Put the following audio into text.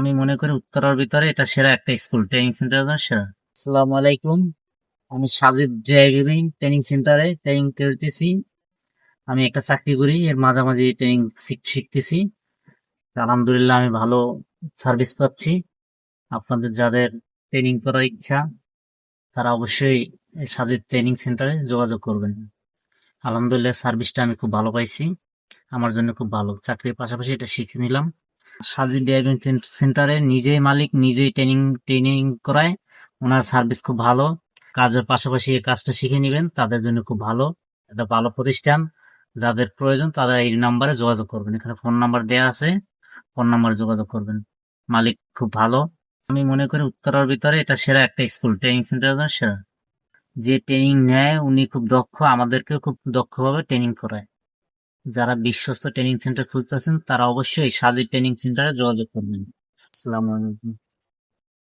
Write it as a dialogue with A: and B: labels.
A: আমি মনে করি উত্তরার ভিতরে এটা সেরা একটা স্কুল, ট্রেনিং সেন্টার সেরা। আসসালামু আলাইকুম। আমি সাবির ড্রাইভিং ট্রেনিং সেন্টারে ট্রেনিং করতেছি। আমি একটা চাকরি করি, এর মাঝামাঝি ট্রেনিং শিখতেছি। আলহামদুলিল্লাহ আমি ভালো সার্ভিস পাচ্ছি। আপনাদের যাদের ট্রেনিং করার ইচ্ছা তারা অবশ্যই এই সাজিদ ট্রেনিং সেন্টারে যোগাযোগ করবেন। আলহামদুলিল্লাহ সার্ভিসটা আমি খুব ভালো পাইছি, আমার জন্য খুব ভালো। চাকরির পাশাপাশি এটা শিখে নিলাম। সাজিদ ড্রাইভিং সেন্টারে নিজেই মালিক, নিজেই ট্রেনিং ট্রেনিং করায়। ওনার সার্ভিস খুব ভালো। কাজের পাশাপাশি এই কাজটা শিখে নিবেন, তাদের জন্য খুব ভালো। একটা ভালো প্রতিষ্ঠান। যাদের প্রয়োজন তারা এই নাম্বারে যোগাযোগ করবেন, এখানে ফোন নাম্বার দেয়া আছে, ফোন নাম্বারে যোগাযোগ করবেন। মালিক খুব ভালো। আমি মনে করি উত্তরার ভিতরে এটা সেরা একটা স্কুল, ট্রেনিং সেন্টার সেরা। যে ট্রেনিং নেয় উনি খুব দক্ষ, আমাদেরকেও খুব দক্ষভাবে ট্রেনিং করায়। যারা বিশ্বস্ত ট্রেনিং সেন্টার খুঁজতেছেন তারা অবশ্যই সাজিদ ট্রেনিং সেন্টারে যোগাযোগ করবেন। আসসালামু আলাইকুম।